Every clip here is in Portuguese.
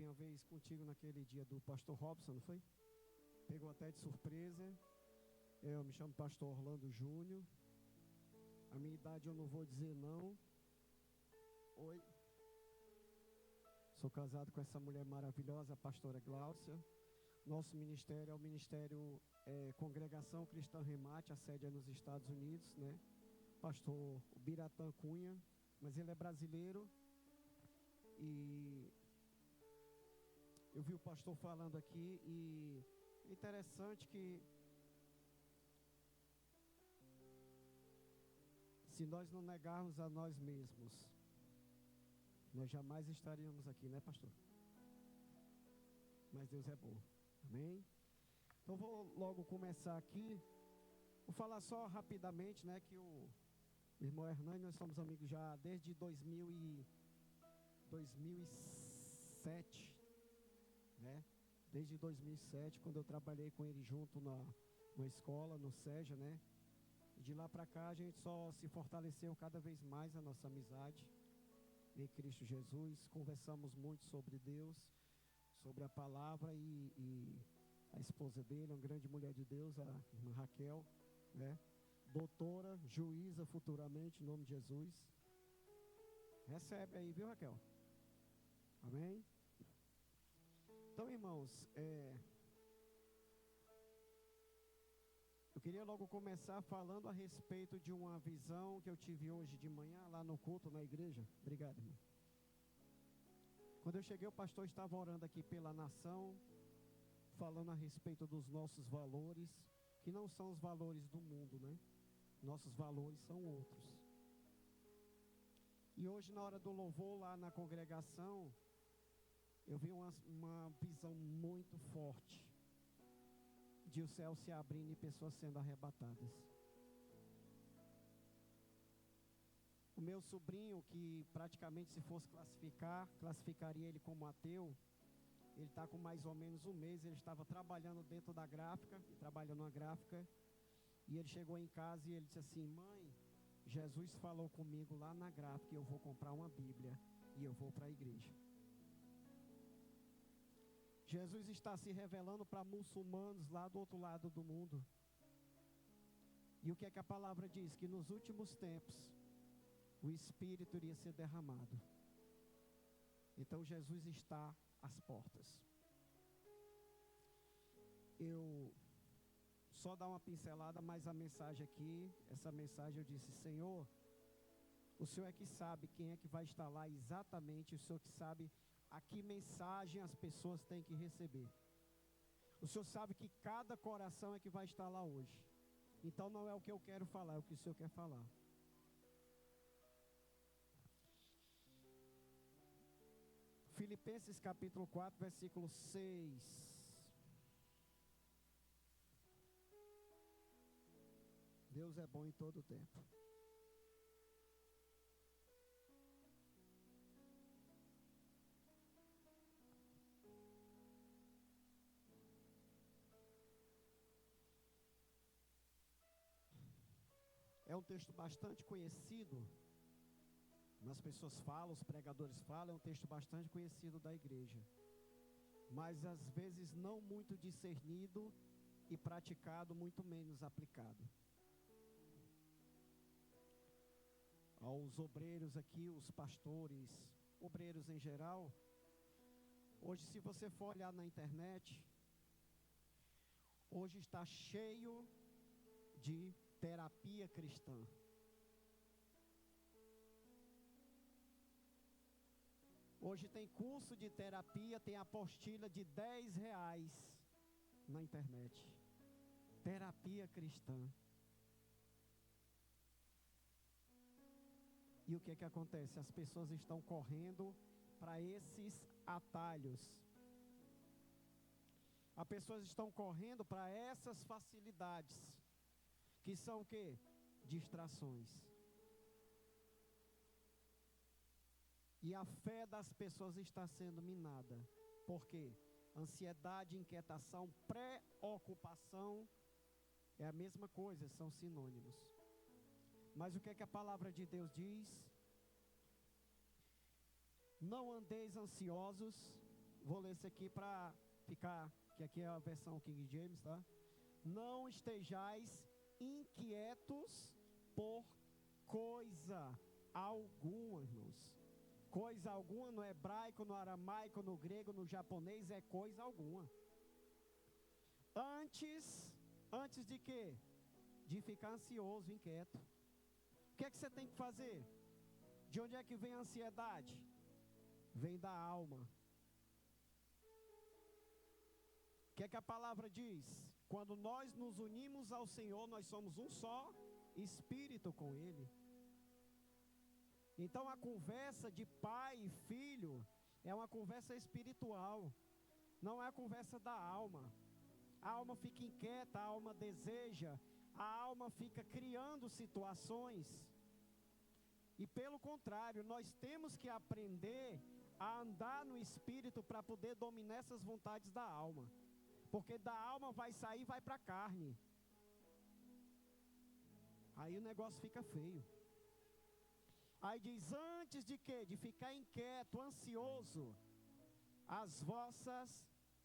vi uma vez contigo naquele dia do pastor Robson, não foi? Pegou até de surpresa. Eu me chamo pastor Orlando Júnior. A minha idade eu não vou dizer não. Oi. Sou casado com essa mulher maravilhosa, a pastora Gláucia. Nosso ministério é o ministério Congregação Cristã Remate, a sede é nos Estados Unidos, né? Pastor Biratã Cunha, mas ele é brasileiro. E eu vi o pastor falando aqui e é interessante que se nós não negarmos a nós mesmos, nós jamais estaríamos aqui, né, pastor? Mas Deus é bom, amém? Então vou logo começar aqui. Vou falar só rapidamente, né, que o irmão Hernani, nós somos amigos já desde 2007, né? Desde 2007, quando eu trabalhei com ele junto na escola, no SEJA, né? E de lá para cá a gente só se fortaleceu cada vez mais a nossa amizade em Cristo Jesus. Conversamos muito sobre Deus, sobre a palavra e a esposa dele, uma grande mulher de Deus, a irmã Raquel, né? Doutora, juíza futuramente, em nome de Jesus. Recebe aí, viu, Raquel? Amém? Então, irmãos, eu queria logo começar falando a respeito de uma visão que eu tive hoje de manhã lá no culto, na igreja. Obrigado, irmão. Quando eu cheguei, o pastor estava orando aqui pela nação, falando a respeito dos nossos valores, que não são os valores do mundo, né? Nossos valores são outros. E hoje, na hora do louvor, lá na congregação, eu vi uma visão muito forte de o céu se abrindo e pessoas sendo arrebatadas. O meu sobrinho, que praticamente se fosse classificaria ele como ateu, ele está com mais ou menos um mês, ele estava trabalhando dentro da gráfica, trabalhando na gráfica, e ele chegou em casa e ele disse assim: mãe, Jesus falou comigo lá na gráfica, eu vou comprar uma Bíblia e eu vou para a igreja. Jesus está se revelando para muçulmanos lá do outro lado do mundo. E o que é que a palavra diz? Que nos últimos tempos o Espírito iria ser derramado. Então Jesus está às portas. Eu só dar uma pincelada, mas a mensagem aqui, essa mensagem eu disse: Senhor, o Senhor é que sabe quem é que vai estar lá exatamente, o Senhor que sabe a que mensagem as pessoas têm que receber. O Senhor sabe que cada coração é que vai estar lá hoje. Então não é o que eu quero falar, é o que o Senhor quer falar. Filipenses capítulo 4, versículo 6. Deus é bom em todo o tempo. É um texto bastante conhecido. As pessoas falam, os pregadores falam, é um texto bastante conhecido da igreja. Mas às vezes não muito discernido e praticado, muito menos aplicado. Aos obreiros aqui, os pastores, obreiros em geral, hoje se você for olhar na internet, hoje está cheio de terapia cristã. Hoje tem curso de terapia, tem apostila de R$10 na internet. Terapia cristã. E o que é que acontece? As pessoas estão correndo para esses atalhos. As pessoas estão correndo para essas facilidades. Que são o quê? Distrações. E a fé das pessoas está sendo minada. Por quê? Ansiedade, inquietação, preocupação é a mesma coisa, são sinônimos. Mas o que é que a palavra de Deus diz? Não andeis ansiosos Vou ler isso aqui para ficar, que aqui é a versão King James, tá? Não estejais inquietos por coisa alguma, irmãos. Coisa alguma no hebraico, no aramaico, no grego, no japonês é coisa alguma. Antes de quê? De ficar ansioso, inquieto. O que é que você tem que fazer? De onde é que vem a ansiedade? Vem da alma. O que é que a palavra diz? Quando nós nos unimos ao Senhor, nós somos um só espírito com Ele. Então a conversa de pai e filho é uma conversa espiritual, não é a conversa da alma. A alma fica inquieta, a alma deseja, a alma fica criando situações. E pelo contrário, nós temos que aprender a andar no espírito para poder dominar essas vontades da alma. Porque da alma vai sair e vai para a carne. Aí o negócio fica feio. Aí diz, antes de quê? De ficar inquieto, ansioso, as vossas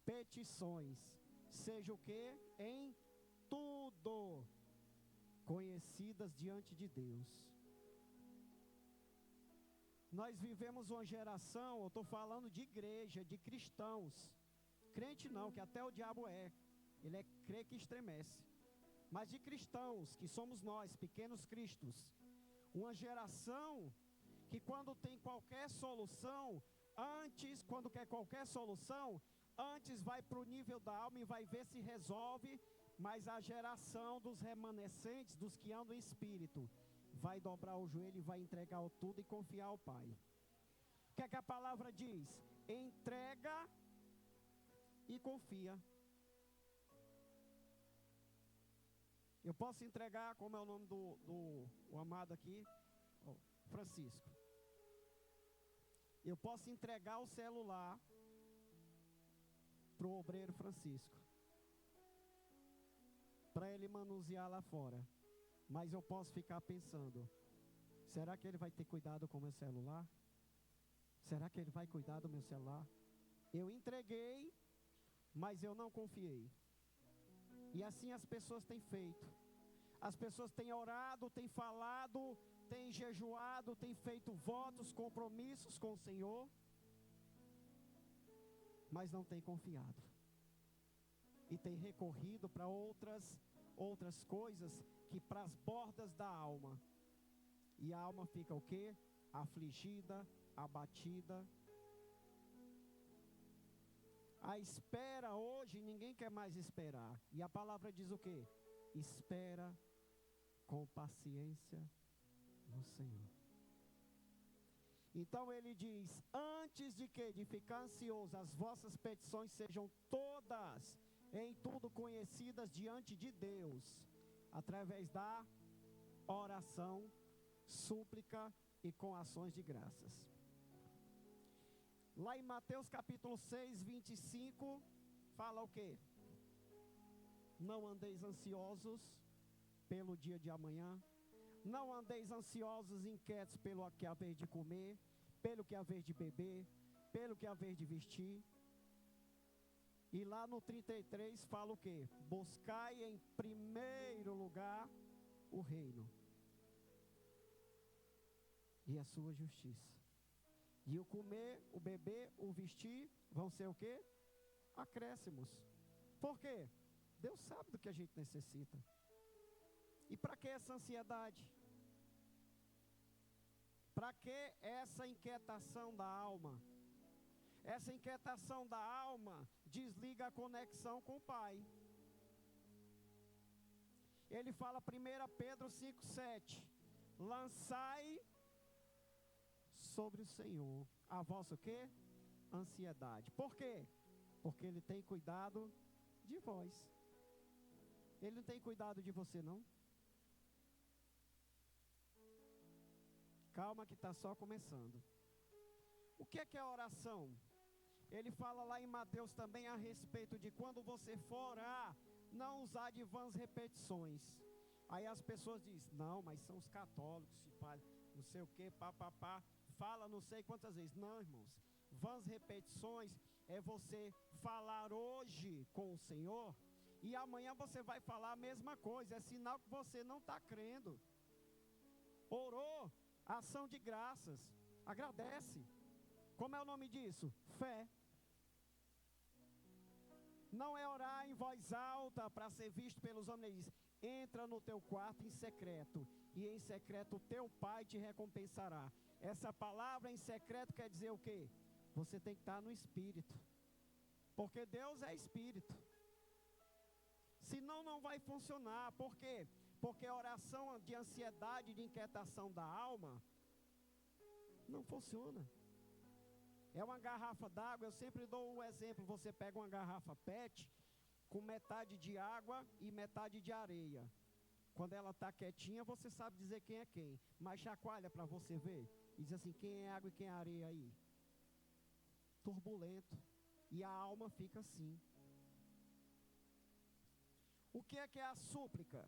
petições, seja o quê? Em tudo, conhecidas diante de Deus. Nós vivemos uma geração, eu estou falando de igreja, de cristãos. Crente não, que até o diabo é. Ele é crê que estremece. Mas de cristãos, que somos nós, pequenos cristos. Uma geração que quando tem qualquer solução, quando quer qualquer solução, antes vai para o nível da alma e vai ver se resolve, mas a geração dos remanescentes, dos que andam em espírito, vai dobrar o joelho e vai entregar tudo e confiar ao Pai. O que é que a palavra diz? Entrega e confia. Eu posso entregar, como é o nome do amado aqui, Francisco. Eu posso entregar o celular para o obreiro Francisco, para ele manusear lá fora. Mas eu posso ficar pensando, será que ele vai ter cuidado com o meu celular? Será que ele vai cuidar do meu celular? Eu entreguei, mas eu não confiei. E assim as pessoas têm feito. As pessoas têm orado, têm falado, têm jejuado, têm feito votos, compromissos com o Senhor, mas não têm confiado. E têm recorrido para outras coisas que para as bordas da alma. E a alma fica o quê? Afligida, abatida. A espera hoje, ninguém quer mais esperar. E a palavra diz o quê? Espera com paciência no Senhor. Então ele diz, antes de quê? De ficar ansioso, as vossas petições sejam todas, em tudo conhecidas diante de Deus, através da oração, súplica e com ações de graças. Lá em Mateus capítulo 6, 25, fala o quê? Não andeis ansiosos pelo dia de amanhã, não andeis ansiosos e inquietos pelo que haver de comer, pelo que haver de beber, pelo que haver de vestir. E lá no 33 fala o quê? Buscai em primeiro lugar o reino e a sua justiça. E o comer, o beber, o vestir, vão ser o quê? Acréscimos. Por quê? Deus sabe do que a gente necessita. E para que essa ansiedade? Para que essa inquietação da alma? Essa inquietação da alma desliga a conexão com o Pai. Ele fala 1 Pedro 5,7: lançai sobre o Senhor a vossa o quê? Ansiedade. Por quê? Porque Ele tem cuidado de vós. Ele não tem cuidado de você, não? Calma que está só começando. O que é a oração? Ele fala lá em Mateus também a respeito de quando você for orar, não usar de vãs repetições. Aí as pessoas dizem, não, mas são os católicos, não sei o que, fala não sei quantas vezes. Não, irmãos, vãs repetições é você falar hoje com o Senhor, e amanhã você vai falar a mesma coisa. É sinal que você não está crendo. Orou, ação de graças, agradece. Como é o nome disso? Fé. Não é orar em voz alta para ser visto pelos homens. Ele diz: entra no teu quarto em secreto, e em secreto o teu pai te recompensará. Essa palavra em secreto quer dizer o quê? Você tem que estar no Espírito, porque Deus é Espírito. Senão não vai funcionar. Por quê? Porque oração de ansiedade, de inquietação da alma, não funciona. É uma garrafa d'água, eu sempre dou o exemplo. Você pega uma garrafa PET, com metade de água e metade de areia. Quando ela está quietinha, você sabe dizer quem é quem. Mas chacoalha para você ver, e diz assim: quem é água e quem é areia aí? Turbulento. E a alma fica assim. O que é a súplica?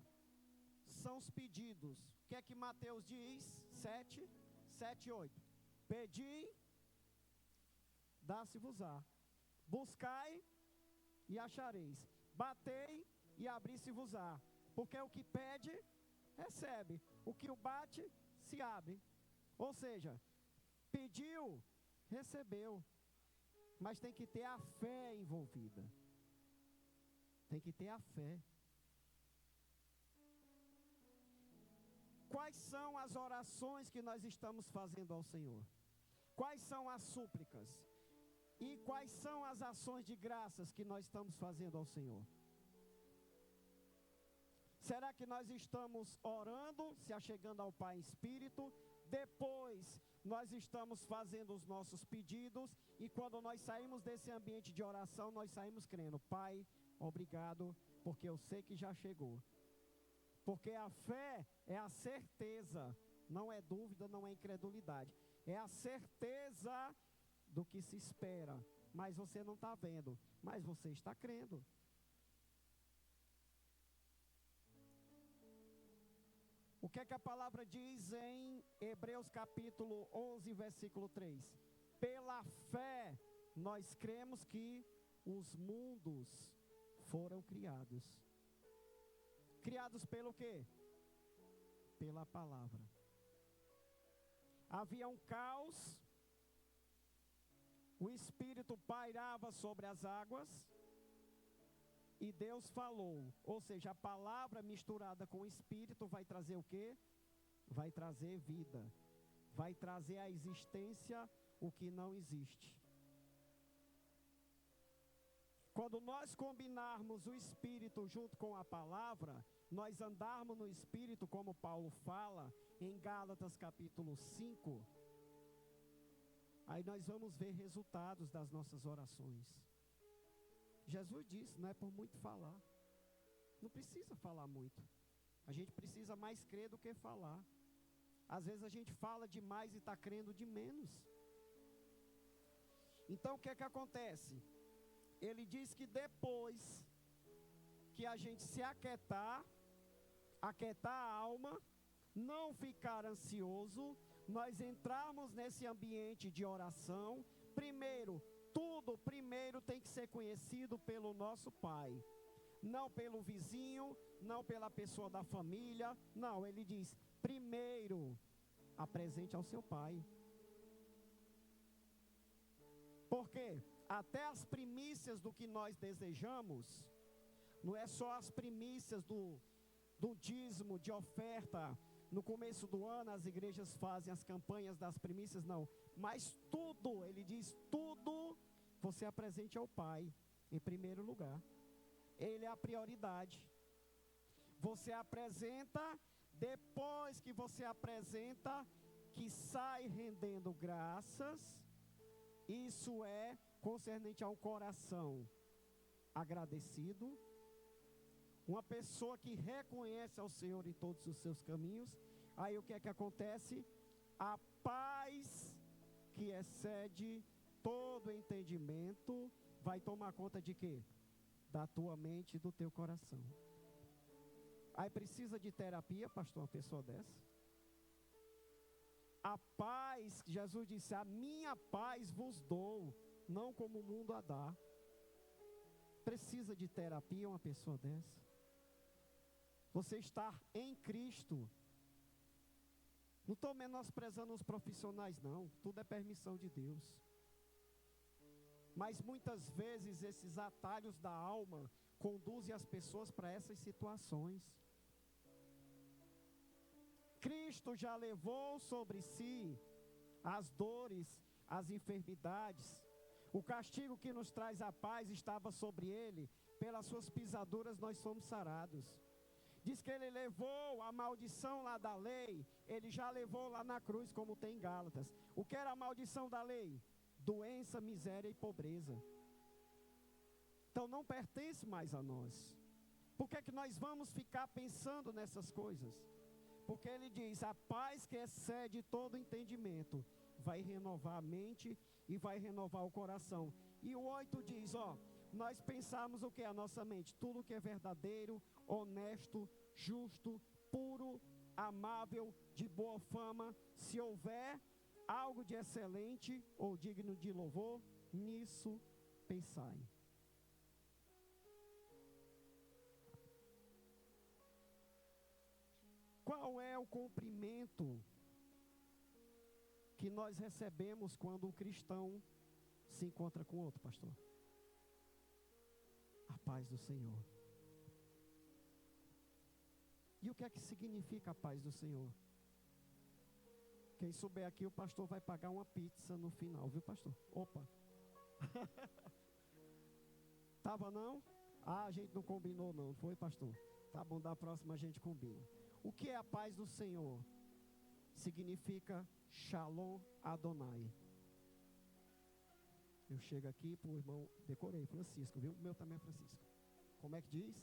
São os pedidos. O que é que Mateus diz? 7, 8. Pedi, dá-se-vos-á. Buscai e achareis. Batei e abri-se-vos-á. Porque o que pede, recebe. O que o bate, se abre. Ou seja, pediu, recebeu. Mas tem que ter a fé envolvida. Tem que ter a fé. Quais são as orações que nós estamos fazendo ao Senhor? Quais são as súplicas? E quais são as ações de graças que nós estamos fazendo ao Senhor? Será que nós estamos orando, se achegando ao Pai em Espírito? Depois, nós estamos fazendo os nossos pedidos. E quando nós saímos desse ambiente de oração, nós saímos crendo: Pai, obrigado, porque eu sei que já chegou. Porque a fé é a certeza, não é dúvida, não é incredulidade. É a certeza do que se espera, mas você não está vendo, mas você está crendo. O que é que a palavra diz em Hebreus capítulo 11, versículo 3? Pela fé, nós cremos que os mundos foram criados. Criados pelo quê? Pela palavra. Havia um caos, o Espírito pairava sobre as águas, e Deus falou. Ou seja, a palavra misturada com o Espírito vai trazer o quê? Vai trazer vida. Vai trazer à existência o que não existe. Quando nós combinarmos o Espírito junto com a palavra, nós andarmos no Espírito, como Paulo fala em Gálatas capítulo 5, aí nós vamos ver resultados das nossas orações. Jesus disse: não é por muito falar. Não precisa falar muito. A gente precisa mais crer do que falar. Às vezes a gente fala demais e está crendo de menos. Então o que é que acontece? Ele diz que depois que a gente se aquietar a alma, não ficar ansioso, nós entrarmos nesse ambiente de oração. Tudo primeiro tem que ser conhecido pelo nosso Pai. Não pelo vizinho, não pela pessoa da família. Não, ele diz: primeiro, apresente ao seu Pai. Por quê? Até as primícias do que nós desejamos, não é só as primícias do dízimo, de oferta. No começo do ano as igrejas fazem as campanhas das primícias, não. Mas tudo, ele diz, tudo você apresente ao Pai, em primeiro lugar. Ele é a prioridade. Você apresenta, depois que você apresenta, que sai rendendo graças. Isso é concernente a um coração agradecido. Uma pessoa que reconhece ao Senhor em todos os seus caminhos. Aí o que é que acontece? A paz que excede todo entendimento vai tomar conta de quê? Da tua mente e do teu coração. Aí precisa de terapia, pastor, uma pessoa dessa? A paz, Jesus disse: a minha paz vos dou. não como o mundo a dá. Precisa de terapia uma pessoa dessa? Você estar em Cristo. Não estou menosprezando os profissionais, não. Tudo é permissão de Deus. Mas muitas vezes esses atalhos da alma conduzem as pessoas para essas situações. Cristo já levou sobre si as dores, as enfermidades. O castigo que nos traz a paz estava sobre ele. Pelas suas pisaduras nós somos sarados. Diz que ele levou a maldição lá da lei. Ele já levou lá na cruz, como tem em Gálatas. O que era a maldição da lei? Doença, miséria e pobreza. Então não pertence mais a nós. Por que nós vamos ficar pensando nessas coisas? Porque ele diz, a paz que excede todo entendimento vai renovar a mente e vai renovar o coração. E o 8 diz, nós pensamos o que é a nossa mente? Tudo que é verdadeiro, honesto, justo, puro, amável, de boa fama. Se houver algo de excelente ou digno de louvor, nisso pensai. Qual é o cumprimento que nós recebemos quando um cristão se encontra com outro, pastor? A paz do Senhor. E o que é que significa a paz do Senhor? Quem souber aqui, o pastor vai pagar uma pizza no final, viu, pastor? Opa! Tava não? A gente não combinou não, foi, pastor? Tá bom, da próxima a gente combina. O que é a paz do Senhor? Significa Shalom Adonai. Eu chego aqui para o irmão, decorei, Francisco, viu? O meu também é Francisco. Como é que diz?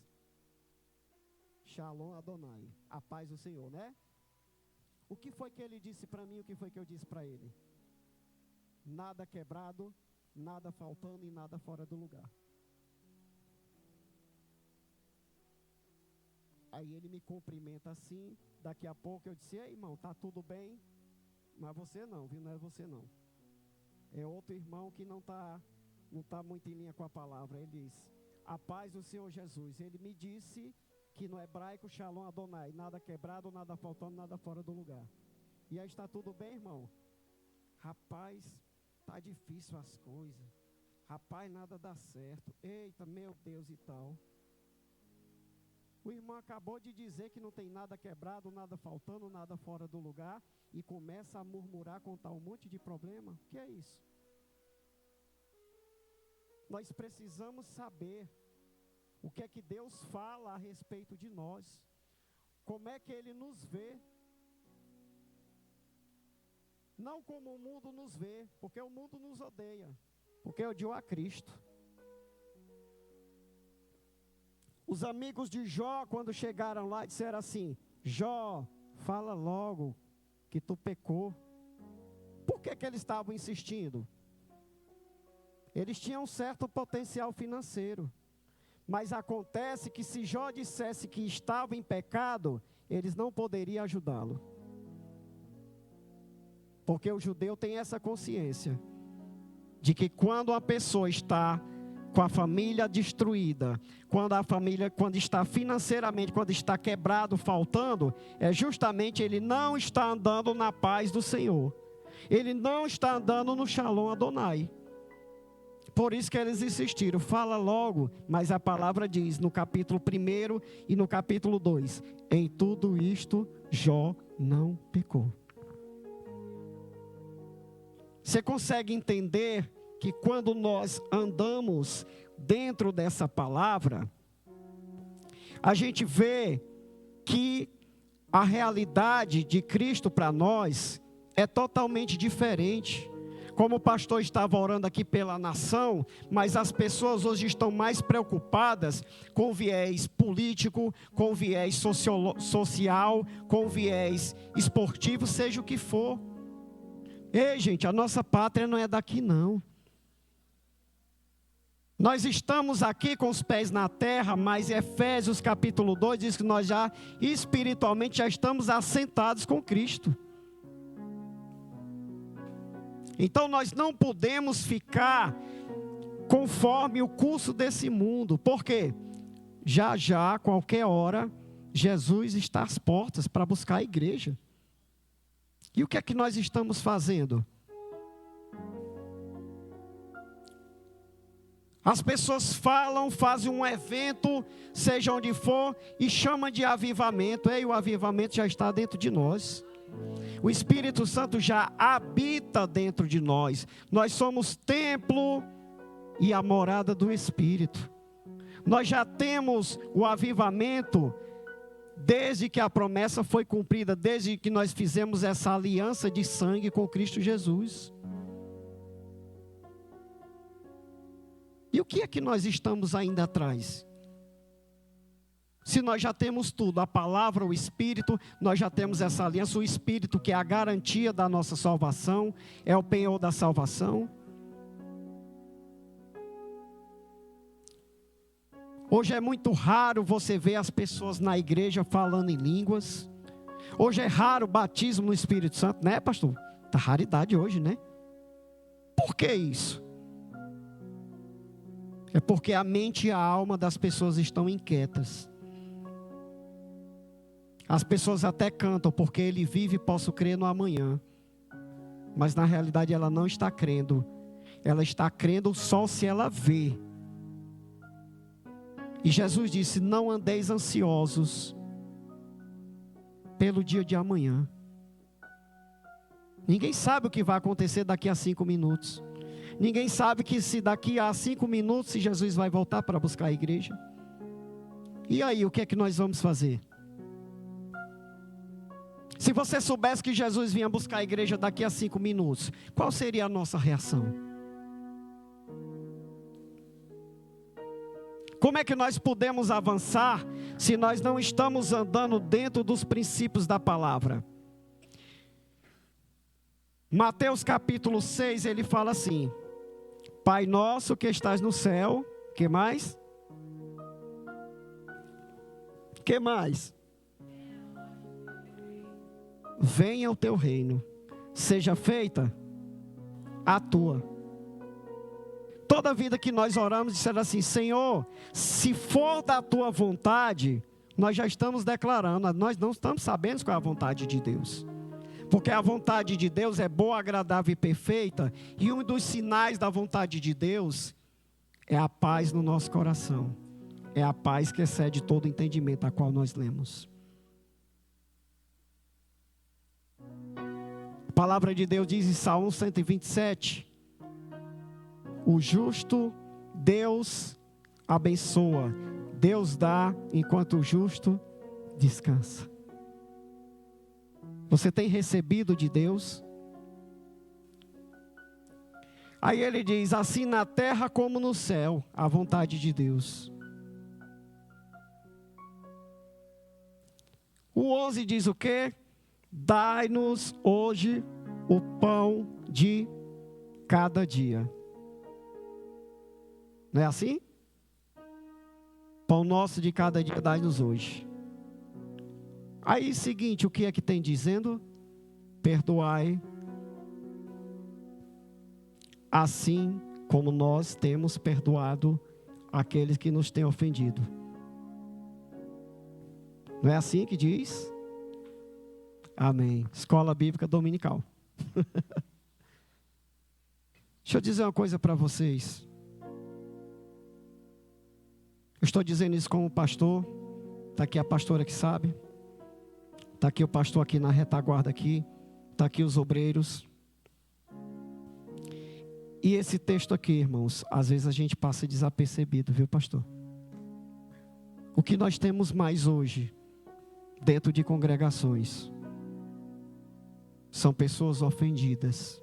Shalom Adonai, a paz do Senhor, né? O que foi que ele disse para mim, o que foi que eu disse para ele? Nada quebrado, nada faltando e nada fora do lugar. Aí ele me cumprimenta assim, daqui a pouco eu disse, ei irmão, tá tudo bem? Mas você não, viu? Não é você não. É outro irmão que não tá muito em linha com a palavra. Ele diz, a paz do Senhor Jesus. Ele me disse que no hebraico, Shalom Adonai, nada quebrado, nada faltando, nada fora do lugar. E aí, está tudo bem, irmão? Rapaz, tá difícil as coisas. Rapaz, nada dá certo. Eita, meu Deus e tal. O irmão acabou de dizer que não tem nada quebrado, nada faltando, nada fora do lugar. E começa a murmurar, contar um monte de problema. O que é isso? Nós precisamos saber o que é que Deus fala a respeito de nós. Como é que Ele nos vê. Não como o mundo nos vê, porque o mundo nos odeia. Porque odiou a Cristo. Os amigos de Jó, quando chegaram lá, disseram assim, Jó, fala logo que tu pecou. Por que eles estavam insistindo? Eles tinham um certo potencial financeiro. Mas acontece que se Jó dissesse que estava em pecado, eles não poderiam ajudá-lo. Porque o judeu tem essa consciência de que quando a pessoa está com a família destruída, quando está financeiramente, quando está quebrado, faltando, é justamente ele não está andando na paz do Senhor. Ele não está andando no Shalom Adonai. Por isso que eles insistiram, fala logo, mas a palavra diz no capítulo 1 e no capítulo 2, em tudo isto Jó não pecou. Você consegue entender que quando nós andamos dentro dessa palavra, a gente vê que a realidade de Cristo para nós é totalmente diferente. Como o pastor estava orando aqui pela nação, mas as pessoas hoje estão mais preocupadas com viés político, com viés social, com viés esportivo, seja o que for. Ei, gente, a nossa pátria não é daqui não. Nós estamos aqui com os pés na terra, mas Efésios capítulo 2 diz que nós já espiritualmente já estamos assentados com Cristo. Então nós não podemos ficar conforme o curso desse mundo. Por quê? Já já, qualquer hora, Jesus está às portas para buscar a igreja. E o que é que nós estamos fazendo? As pessoas falam, fazem um evento, seja onde for, e chamam de avivamento. E o avivamento já está dentro de nós. O Espírito Santo já habita dentro de nós. Nós somos templo e a morada do Espírito. Nós já temos o avivamento desde que a promessa foi cumprida, desde que nós fizemos essa aliança de sangue com Cristo Jesus. E o que é que nós estamos ainda atrás? Se nós já temos tudo, a palavra, o Espírito, nós já temos essa aliança, o Espírito que é a garantia da nossa salvação, é o penhor da salvação. Hoje é muito raro você ver as pessoas na igreja falando em línguas. Hoje é raro o batismo no Espírito Santo, né, pastor? Tá raridade hoje, né? Por que isso? É porque a mente e a alma das pessoas estão inquietas. As pessoas até cantam, porque ele vive, posso crer no amanhã. Mas na realidade ela não está crendo. Ela está crendo só se ela vê. E Jesus disse: não andeis ansiosos pelo dia de amanhã. Ninguém sabe o que vai acontecer daqui a 5 minutos. Ninguém sabe que se daqui a 5 minutos, se Jesus vai voltar para buscar a igreja. E aí, o que é que nós vamos fazer? Se você soubesse que Jesus vinha buscar a igreja daqui a 5 minutos, qual seria a nossa reação? Como é que nós podemos avançar se nós não estamos andando dentro dos princípios da palavra? Mateus capítulo 6, ele fala assim: Pai nosso que estás no céu, que mais? Que mais? Venha o teu reino, seja feita a tua. Toda vida que nós oramos, disseram assim: Senhor, se for da tua vontade, nós já estamos declarando, nós não estamos sabendo qual é a vontade de Deus. Porque a vontade de Deus é boa, agradável e perfeita. E um dos sinais da vontade de Deus é a paz no nosso coração. É a paz que excede todo entendimento, a qual nós lemos. A palavra de Deus diz em Salmo 127: o justo Deus abençoa, Deus dá enquanto o justo descansa. Você tem recebido de Deus? Aí ele diz: assim na terra como no céu, a vontade de Deus. O 11 diz o quê? Dai-nos hoje o pão de cada dia. Não é assim? Pão nosso de cada dia dai-nos hoje. Aí, seguinte, o que é que tem dizendo? Perdoai, assim como nós temos perdoado aqueles que nos têm ofendido. Não é assim que diz? Amém. Escola Bíblica Dominical. Deixa eu dizer uma coisa para vocês. Eu estou dizendo isso como pastor. Está aqui a pastora que sabe. Está aqui o pastor aqui na retaguarda aqui. Está aqui os obreiros. E esse texto aqui, irmãos, às vezes a gente passa desapercebido, viu, pastor? O que nós temos mais hoje, dentro de congregações, são pessoas ofendidas.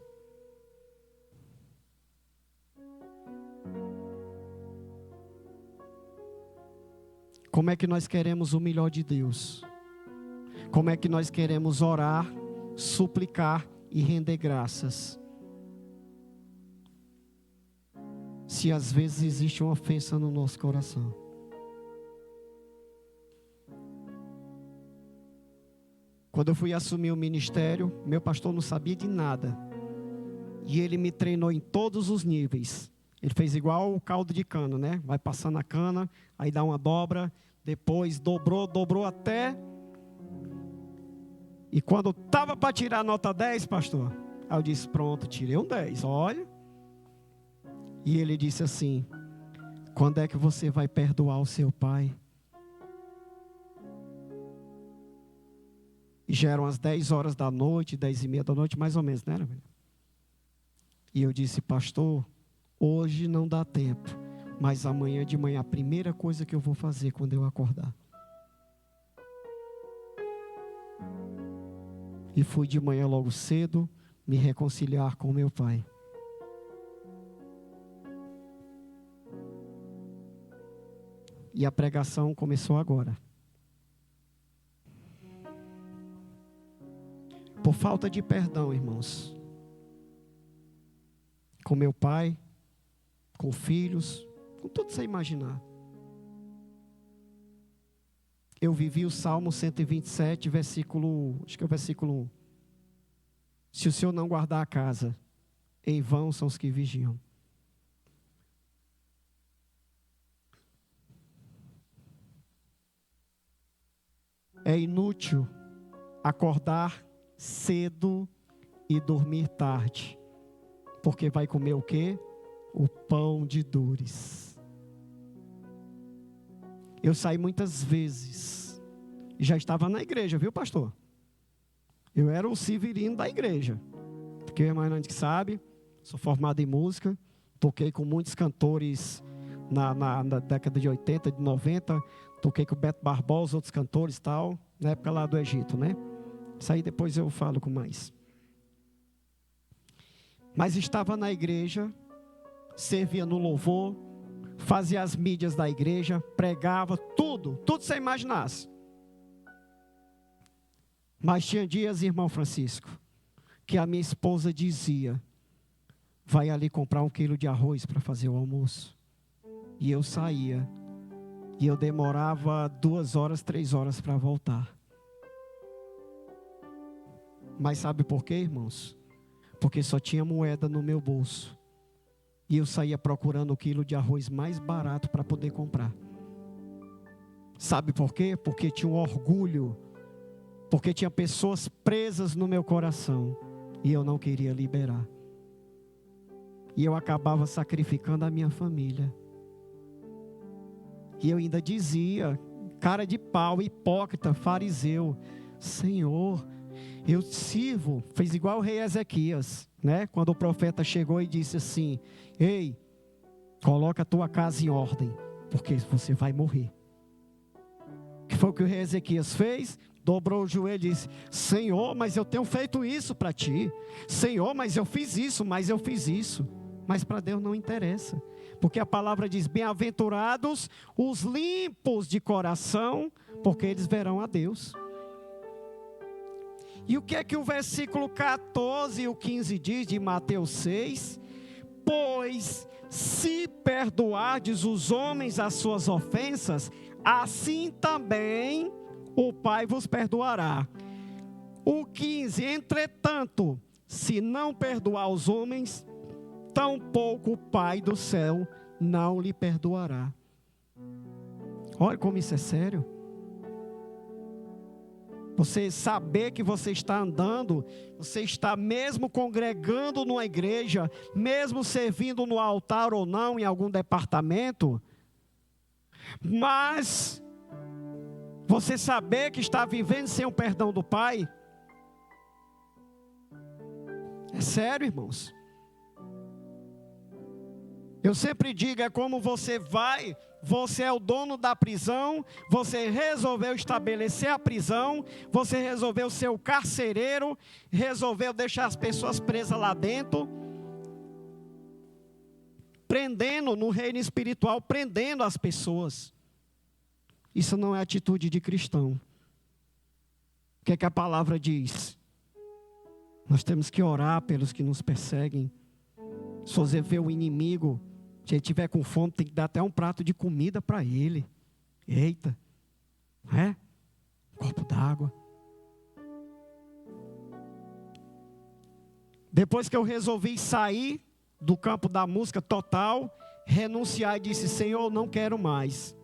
Como é que nós queremos o melhor de Deus? Como é que nós queremos orar, suplicar e render graças? Se às vezes existe uma ofensa no nosso coração. Quando eu fui assumir o ministério, meu pastor não sabia de nada. E ele me treinou em todos os níveis. Ele fez igual o caldo de cana, né? Vai passando a cana, aí dá uma dobra, depois dobrou até... E quando estava para tirar a nota 10, pastor, aí eu disse, pronto, tirei um 10, olha. E ele disse assim, quando é que você vai perdoar o seu pai? E já eram as 10 horas da noite, 10:30 da noite, mais ou menos, né? E eu disse, pastor, hoje não dá tempo, mas amanhã de manhã, a primeira coisa que eu vou fazer quando eu acordar. E fui de manhã logo cedo me reconciliar com meu pai. E a pregação começou agora. Por falta de perdão, irmãos. Com meu pai, com filhos, com tudo que você imaginar. Eu vivi o Salmo 127, versículo, acho que é o versículo 1. Se o Senhor não guardar a casa, em vão são os que vigiam. É inútil acordar cedo e dormir tarde, porque vai comer o quê? O pão de dores. Eu saí muitas vezes, e já estava na igreja, viu, pastor? Eu era o severino da igreja, porque o irmão Hernandes que sabe, sou formado em música, toquei com muitos cantores na década de 80, de 90, toquei com o Beto Barbosa, outros cantores e tal, na época lá do Egito, né? Isso aí depois eu falo com mais. Mas estava na igreja, servia no louvor, fazia as mídias da igreja, pregava, tudo você imaginasse. Mas tinha dias, irmão Francisco, que a minha esposa dizia, vai ali comprar 1 quilo de arroz para fazer o almoço. E eu saía, e eu demorava 2 horas, 3 horas para voltar. Mas sabe por quê, irmãos? Porque só tinha moeda no meu bolso. E eu saía procurando o quilo de arroz mais barato para poder comprar. Sabe por quê? Porque tinha um orgulho. Porque tinha pessoas presas no meu coração. E eu não queria liberar. E eu acabava sacrificando a minha família. E eu ainda dizia, cara de pau, hipócrita, fariseu, Senhor, eu sirvo, fez igual o rei Ezequias, né? Quando o profeta chegou e disse assim, ei, coloca a tua casa em ordem, porque você vai morrer. Que foi o que o rei Ezequias fez? Dobrou o joelho e disse, Senhor, mas eu tenho feito isso para ti. Senhor, mas eu fiz isso, Mas para Deus não interessa. Porque a palavra diz, bem-aventurados os limpos de coração, porque eles verão a Deus. E o que é que o versículo 14 e o 15 diz de Mateus 6? Pois se perdoardes os homens as suas ofensas, assim também o Pai vos perdoará. O 15, entretanto, se não perdoar os homens, tampouco o Pai do céu não lhe perdoará. Olha como isso é sério. Você saber que você está andando, você está mesmo congregando numa igreja, mesmo servindo no altar ou não, em algum departamento, mas você saber que está vivendo sem o perdão do Pai, é sério, irmãos. Eu sempre digo, é como você vai, você é o dono da prisão, você resolveu estabelecer a prisão, você resolveu ser o carcereiro, resolveu deixar as pessoas presas lá dentro, prendendo no reino espiritual, prendendo as pessoas. Isso não é atitude de cristão. O que é que a palavra diz? Nós temos que orar pelos que nos perseguem. Se você vê o inimigo, se ele estiver com fome, tem que dar até um prato de comida para ele. Eita, um copo d'água. Depois que eu resolvi sair do campo da música total, renunciar e disse: Senhor, não quero mais.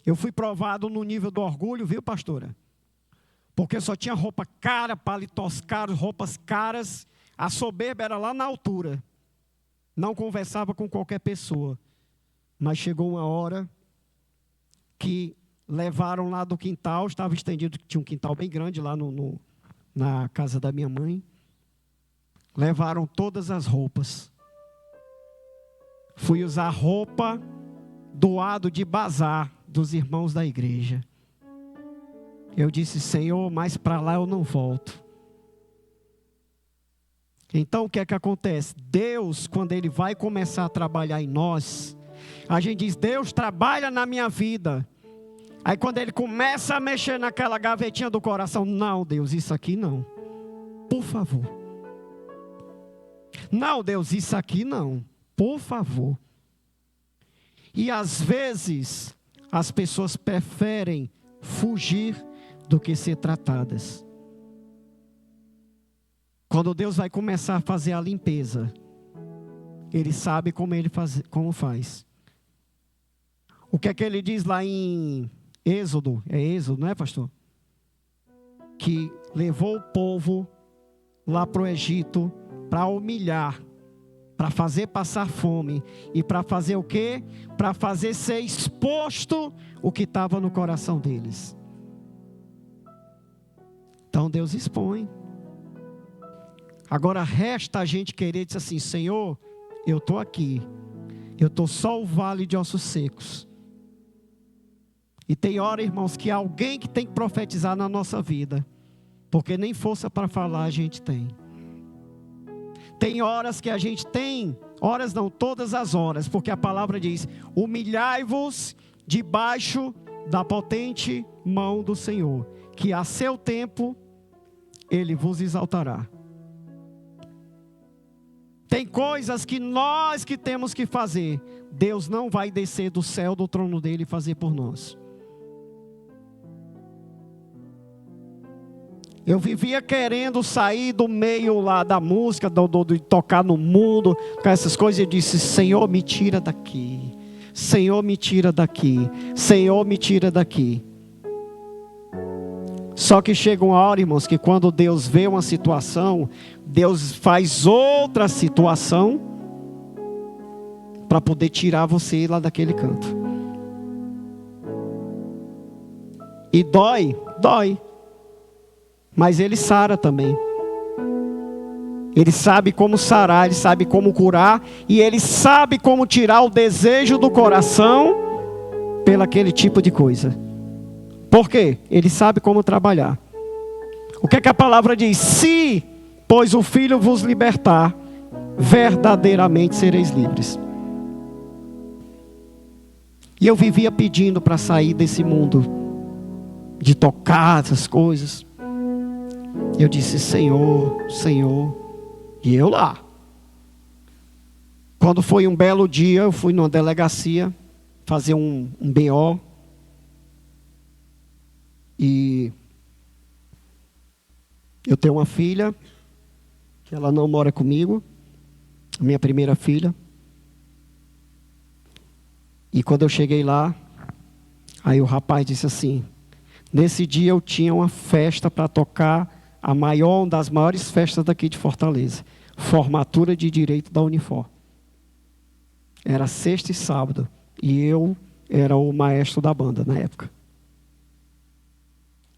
Eu fui provado no nível do orgulho, viu, pastora? Porque eu só tinha roupa cara, paletós caros, roupas caras. A soberba era lá na altura. Não conversava com qualquer pessoa. Mas chegou uma hora que levaram lá do quintal, estava estendido, tinha um quintal bem grande lá na casa da minha mãe. Levaram todas as roupas. Fui usar roupa doado de bazar dos irmãos da igreja. Eu disse: Senhor, mais para lá eu não volto. Então o que é que acontece? Deus, quando Ele vai começar a trabalhar em nós, a gente diz: Deus, trabalha na minha vida. Aí quando Ele começa a mexer naquela gavetinha do coração: não, Deus, isso aqui não. Por favor. Não, Deus, isso aqui não. Por favor. E às vezes as pessoas preferem fugir do que ser tratadas. Quando Deus vai começar a fazer a limpeza, Ele sabe como faz. O que é que Ele diz lá em Êxodo? É Êxodo, não é, pastor? Que levou o povo lá para o Egito para humilhar, para fazer passar fome. E para fazer o quê? Para fazer ser exposto o que estava no coração deles. Então Deus expõe. Agora resta a gente querer dizer assim: Senhor, eu estou aqui. Eu estou só o vale de ossos secos. E tem hora, irmãos, que há alguém que tem que profetizar na nossa vida. Porque nem força para falar a gente tem. Tem horas que a gente tem, horas não, todas as horas. Porque a palavra diz: humilhai-vos debaixo da potente mão do Senhor, que a seu tempo Ele vos exaltará. Tem coisas que nós que temos que fazer. Deus não vai descer do céu, do trono dele, e fazer por nós. Eu vivia querendo sair do meio lá da música, de tocar no mundo, com essas coisas. Eu disse: Senhor, me tira daqui. Senhor, me tira daqui. Senhor, me tira daqui. Só que chega uma hora, irmãos, que quando Deus vê uma situação, Deus faz outra situação para poder tirar você lá daquele canto. E dói, dói. Mas Ele sara também. Ele sabe como sarar, Ele sabe como curar. E Ele sabe como tirar o desejo do coração pelo aquele tipo de coisa. Por quê? Ele sabe como trabalhar. O que é que a palavra diz? Se, pois o Filho vos libertar, verdadeiramente sereis livres. E eu vivia pedindo para sair desse mundo, de tocar essas coisas. Eu disse: Senhor, Senhor. E eu lá. Quando foi um belo dia, eu fui numa delegacia fazer um BO. E eu tenho uma filha, que ela não mora comigo, a minha primeira filha. E quando eu cheguei lá, aí o rapaz disse assim: nesse dia eu tinha uma festa para tocar, uma das maiores festas daqui de Fortaleza, formatura de direito da Unifor. Era sexta e sábado, e eu era o maestro da banda na época.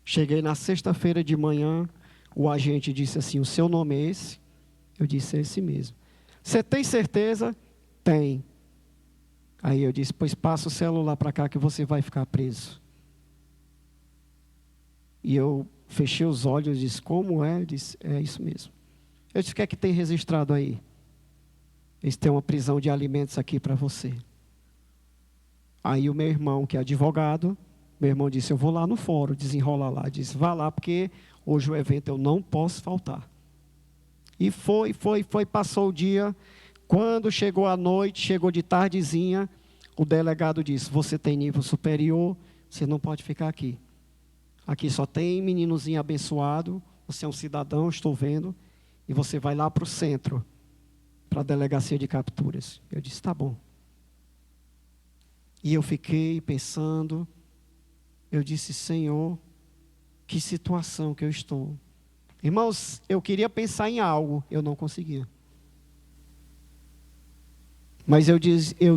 Cheguei na sexta-feira de manhã, o agente disse assim: o seu nome é esse? Eu disse: é esse mesmo. Você tem certeza? Tem. Aí eu disse: pois passa o celular para cá que você vai ficar preso. E eu fechei os olhos e disse: como é? Ele disse: é isso mesmo. Eu disse: o que é que tem registrado aí? Eles têm uma prisão de alimentos aqui para você. Aí o meu irmão, que é advogado, meu irmão disse: eu vou lá no fórum, desenrolar lá. Disse: vá lá, porque hoje o evento eu não posso faltar. E foi, passou o dia. Quando chegou a noite, chegou de tardezinha, o delegado disse: você tem nível superior, você não pode ficar aqui. Aqui só tem meninozinho abençoado, você é um cidadão, estou vendo, e você vai lá para o centro, para a delegacia de capturas. Eu disse, tá bom. E eu fiquei pensando, eu disse, Senhor, que situação que eu estou. Irmãos, eu queria pensar em algo, eu não conseguia. Mas eu